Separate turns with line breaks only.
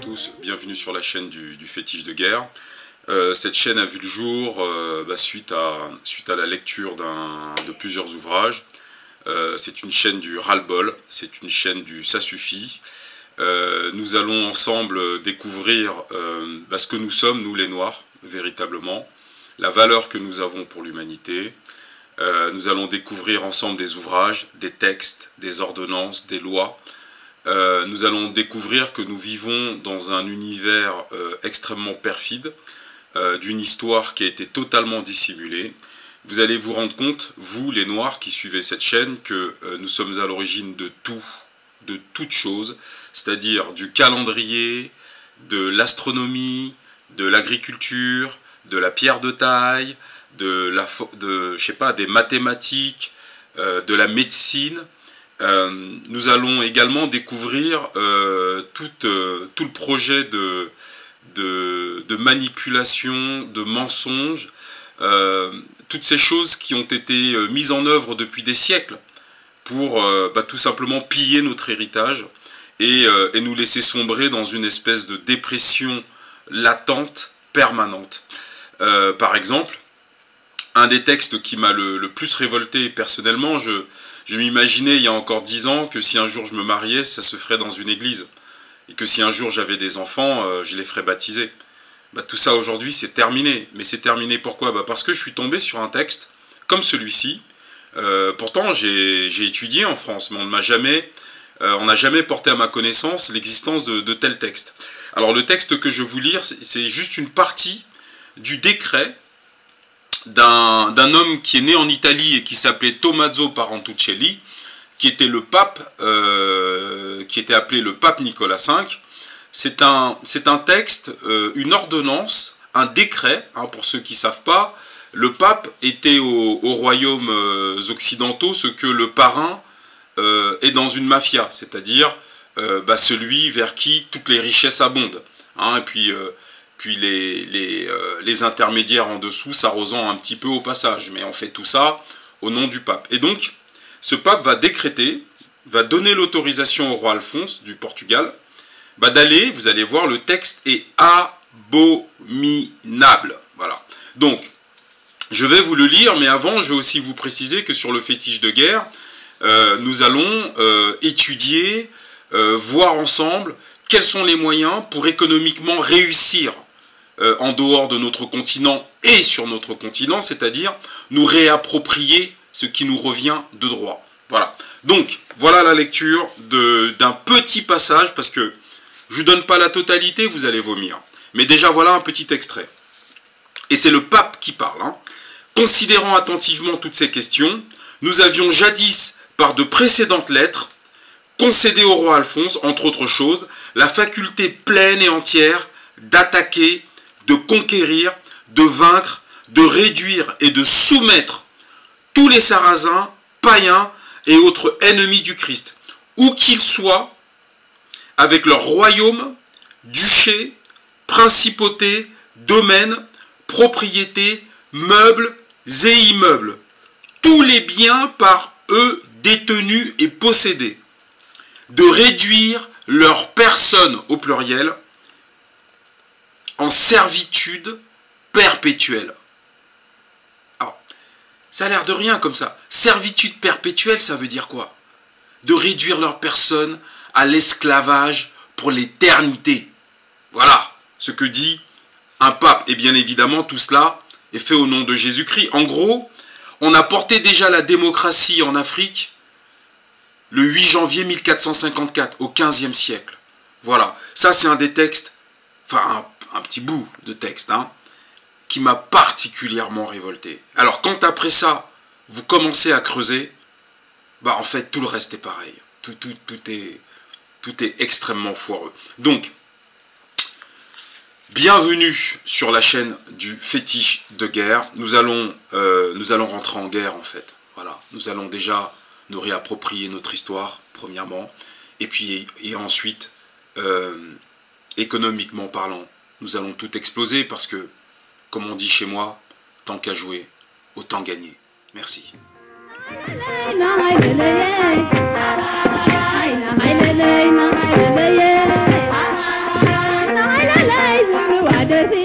tous, bienvenue sur la chaîne du fétiche de guerre. Cette chaîne a vu le jour suite à la lecture de plusieurs ouvrages. C'est une chaîne du ras-le-bol, c'est une chaîne du ça suffit. Nous allons ensemble découvrir ce que nous sommes, nous les Noirs, véritablement, la valeur que nous avons pour l'humanité. Nous allons découvrir ensemble des ouvrages, des textes, des ordonnances, des lois. Nous allons découvrir que nous vivons dans un univers extrêmement perfide, d'une histoire qui a été totalement dissimulée. Vous allez vous rendre compte, vous les Noirs qui suivez cette chaîne, que nous sommes à l'origine de toute chose, c'est-à-dire du calendrier, de l'astronomie, de l'agriculture, de la pierre de taille, des mathématiques, de la médecine. Nous allons également découvrir tout le projet de manipulation, de mensonges, toutes ces choses qui ont été mises en œuvre depuis des siècles pour tout simplement piller notre héritage et nous laisser sombrer dans une espèce de dépression latente, permanente. Par exemple, un des textes qui m'a le plus révolté personnellement, je m'imaginais il y a encore 10 ans que si un jour je me mariais, ça se ferait dans une église. Et que si un jour j'avais des enfants, je les ferais baptiser. Tout ça aujourd'hui c'est terminé. Mais c'est terminé pourquoi? Parce que je suis tombé sur un texte comme celui-ci. Pourtant j'ai étudié en France, mais on n'a jamais porté à ma connaissance l'existence de tel texte. Alors le texte que je vais vous lire, c'est juste une partie du décret d'un homme qui est né en Italie et qui s'appelait Tommaso Parentuccelli, qui était le pape, qui était appelé le pape Nicolas V. C'est un texte, une ordonnance, un décret, pour ceux qui ne savent pas. Le pape était aux royaumes occidentaux ce que le parrain est dans une mafia, c'est-à-dire celui vers qui toutes les richesses abondent. Et puis les intermédiaires en dessous s'arrosant un petit peu au passage. Mais on fait tout ça au nom du pape. Et donc, ce pape va décréter, va donner l'autorisation au roi Alphonse du Portugal, d'aller, vous allez voir, le texte est abominable. Voilà. Donc, je vais vous le lire, mais avant, je vais aussi vous préciser que sur le fétiche de guerre, nous allons étudier, voir ensemble quels sont les moyens pour économiquement réussir en dehors de notre continent et sur notre continent, c'est-à-dire nous réapproprier ce qui nous revient de droit. Voilà. Donc, voilà la lecture d'un petit passage, parce que je ne vous donne pas la totalité, vous allez vomir. Mais déjà, voilà un petit extrait. Et c'est le pape qui parle. Considérant attentivement toutes ces questions, nous avions jadis, par de précédentes lettres, concédé au roi Alphonse, entre autres choses, la faculté pleine et entière d'attaquer, de conquérir, de vaincre, de réduire et de soumettre tous les Sarrasins, païens et autres ennemis du Christ, où qu'ils soient, avec leurs royaumes, duchés, principautés, domaines, propriétés, meubles et immeubles, tous les biens par eux détenus et possédés, de réduire leur personne au pluriel en servitude perpétuelle. Alors, ça a l'air de rien comme ça. Servitude perpétuelle, ça veut dire quoi? De réduire leur personne à l'esclavage pour l'éternité. Voilà ce que dit un pape. Et bien évidemment, tout cela est fait au nom de Jésus-Christ. En gros, on a porté déjà la démocratie en Afrique le 8 janvier 1454, au XVe siècle. Voilà, ça c'est un des textes, enfin un petit bout de texte, qui m'a particulièrement révolté. Alors quand après ça, vous commencez à creuser, en fait tout le reste est pareil. Tout est extrêmement foireux. Donc, bienvenue sur la chaîne du fétiche de guerre. Nous allons rentrer en guerre en fait. Voilà, nous allons déjà nous réapproprier notre histoire, premièrement, et ensuite, économiquement parlant, nous allons tout exploser parce que, comme on dit chez moi, tant qu'à jouer, autant gagner. Merci.
que